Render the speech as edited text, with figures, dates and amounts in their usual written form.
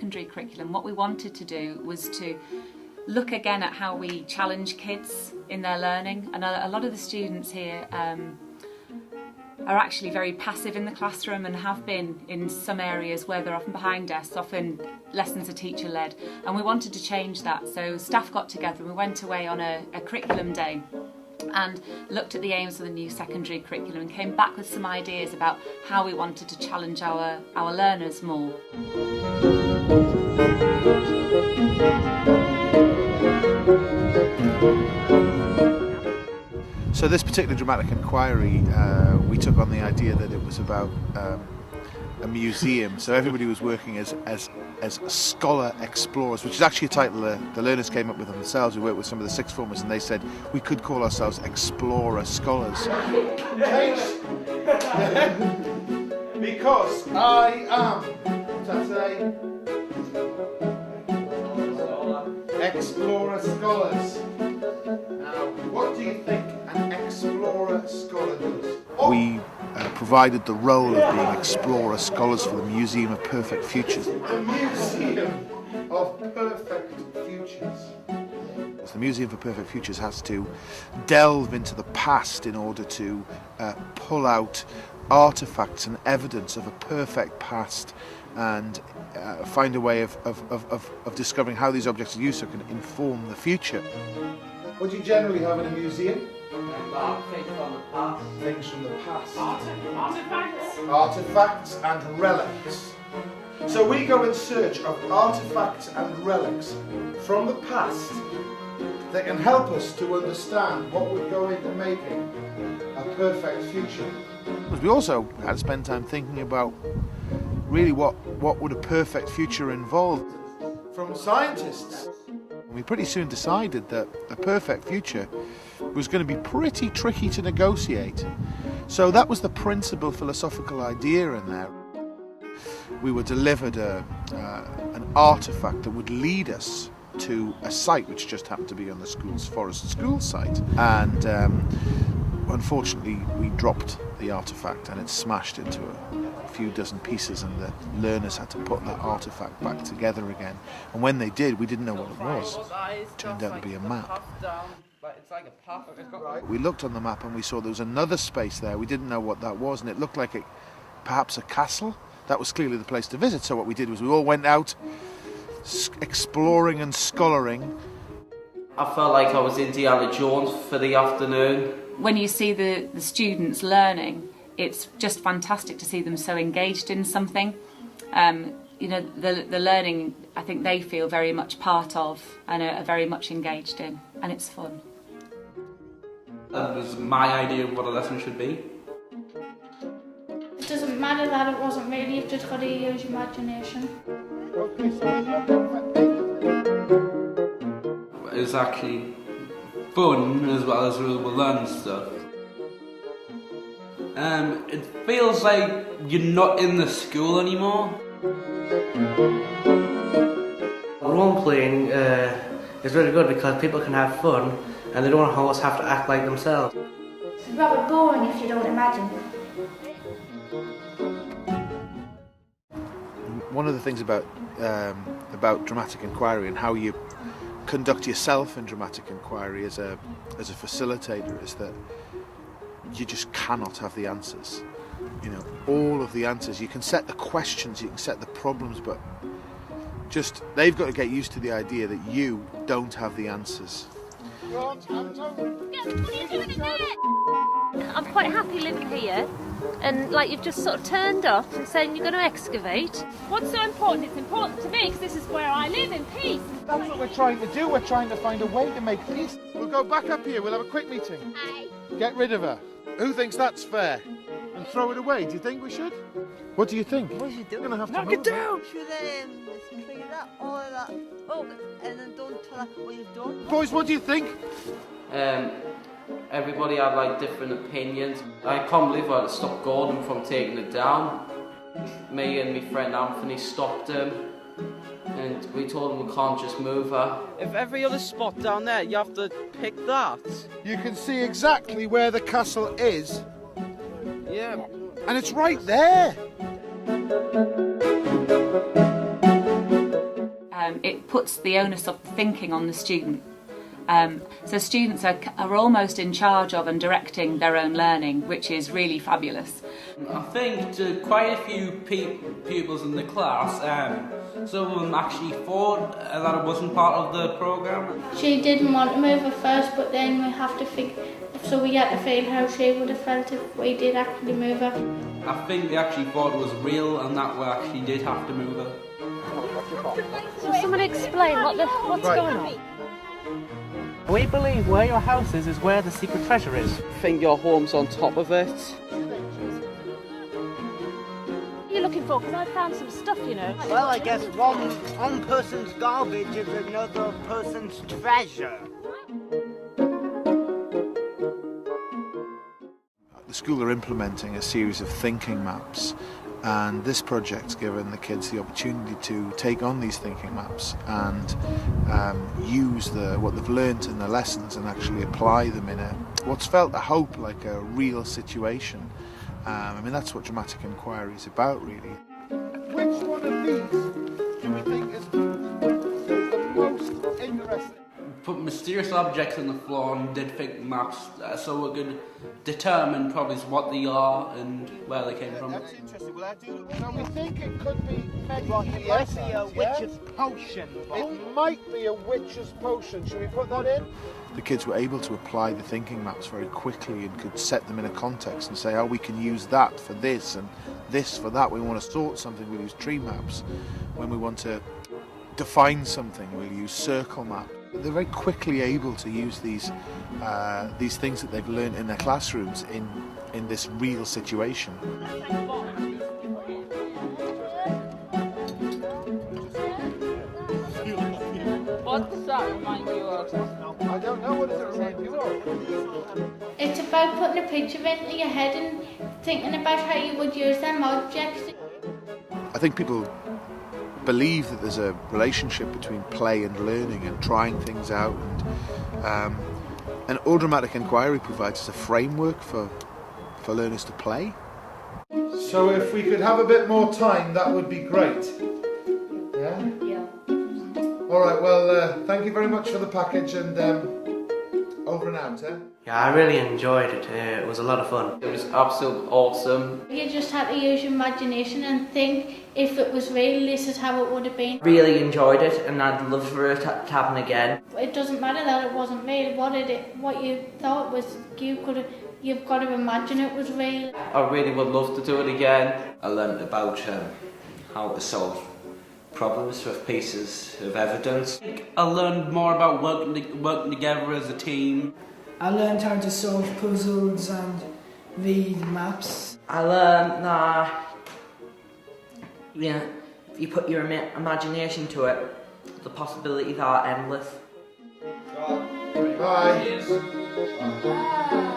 secondary curriculum, what we wanted to do was to look again at how we challenge kids in their learning. And a lot of the students here are actually very passive in the classroom and have been in some areas where they're often behind desks, often lessons are teacher led, and we wanted to change that. So staff got together and we went away on a curriculum day and looked at the aims of the new secondary curriculum and came back with some ideas about how we wanted to challenge our learners more. So this particular dramatic inquiry, we took on the idea that it was about a museum. So everybody was working as scholar explorers, which is actually a title the learners came up with themselves. We worked with some of the sixth formers and they said we could call ourselves explorer scholars. Because I am, what's that say? Explorer scholars. Now, what do you think an explorer scholar does? We provided the role of being explorer scholars for the Museum of Perfect Futures. The Museum of Perfect Futures. The Museum for Perfect Futures has to delve into the past in order to pull out artefacts and evidence of a perfect past and find a way of discovering how these objects are used so it can inform the future. What do you generally have in a museum? Things from the past. Things from the past. Artifacts. Artifacts and relics. So we go in search of artifacts and relics from the past that can help us to understand what would go into making a perfect future. But we also had to spend time thinking about really what would a perfect future involve. From scientists, we pretty soon decided that a perfect future was going to be pretty tricky to negotiate. So that was the principal philosophical idea in there. We were delivered an artefact that would lead us to a site which just happened to be on the school's Forest School site. And unfortunately we dropped the artefact and it smashed into a few dozen pieces, and the learners had to put that artefact back together again. And when they did, we didn't know what it was. It turned out to be a map. It's like a path. We looked on the map and we saw there was another space there. We didn't know what that was, and it looked like perhaps a castle. That was clearly the place to visit. So what we did was we all went out exploring and scholaring. I felt like I was Indiana Jones for the afternoon. When you see the students learning, it's just fantastic to see them so engaged in something. You know, the learning, I think they feel very much part of and are very much engaged in, and it's fun. That was my idea of what a lesson should be. It doesn't matter that it wasn't really, you've just got to use your imagination. It was actually fun as well as we were learning stuff. It feels like you're not in the school anymore. Role playing is really good because people can have fun and they don't always have to act like themselves. It's rather boring if you don't imagine. One of the things about dramatic inquiry and how you conduct yourself in dramatic inquiry as a facilitator is that you just cannot have the answers. You know, all of the answers. You can set the questions, you can set the problems, but just they've got to get used to the idea that you don't have the answers. I'm quite happy living here, and like you've just sort of turned up and saying you're going to excavate. What's so important? It's important to me because this is where I live in peace. That's what we're trying to do. We're trying to find a way to make peace. We'll go back up here. We'll have a quick meeting. Aye. Get rid of her. Who thinks that's fair? And throw it away. Do you think we should? What do you think? What should you do? We're going to have Knock to move it down! Should clear that, all of that up, and then don't tell us what you've done. Boys, what do you think? Everybody had like different opinions. I can't believe I had to stop Gordon from taking it down. Me and my friend Anthony stopped him, and we told him we can't just move her. If every other spot down there, you have to pick that. You can see exactly where the castle is. Yeah. And it's right there. it puts the onus of thinking on the student. So students are almost in charge of and directing their own learning, which is really fabulous. I think to quite a few pupils in the class, some of them actually thought that it wasn't part of the programme. She didn't want to move at first, but then we have to we had to feel how she would have felt if we did actually move her. I think they actually thought it was real and that we actually did have to move her. So someone explain what's going on. We believe where your house is where the secret treasure is. I think your home's on top of it. What are you looking for? Because I found some stuff, you know. Well, I guess one person's garbage is another person's treasure. The school are implementing a series of thinking maps, and this project's given the kids the opportunity to take on these thinking maps and use what they've learnt in the lessons and actually apply them in what's felt, I hope, like a real situation. I mean, that's what dramatic inquiry is about, really. Which one of these do we think is the most interesting? Put mysterious objects on the floor and did think maps so we could determine probably what they are and where they came from. That's interesting. Well, so we think it could be It might be a witch's potion. It might be a witch's potion. Should we put that in? The kids were able to apply the thinking maps very quickly and could set them in a context and say, oh, we can use that for this and this for that. We want to sort something, we'll use tree maps. When we want to define something, we'll use circle maps. They're very quickly able to use these things that they've learned in their classrooms in this real situation. What does that remind you of? I don't know, what does it remind you of? It's about putting a picture into your head and thinking about how you would use them objects. I think people believe that there's a relationship between play and learning and trying things out, and all dramatic inquiry provides us a framework for learners to play. So if we could have a bit more time, that would be great. Yeah? Yeah. All right, well, thank you very much for the package, and over and out, eh? Yeah, I really enjoyed it. It was a lot of fun. It was absolutely awesome. You just had to use your imagination and think if it was real, this is how it would have been. Really enjoyed it, and I'd love for it to happen again. It doesn't matter that it wasn't real. What you thought was, you've got to imagine it was real. I really would love to do it again. I learned about how to solve problems with pieces of evidence. I learned more about working together as a team. I learned how to solve puzzles and read maps. I learned that if you put your imagination to it, the possibilities are endless. Bye. Bye.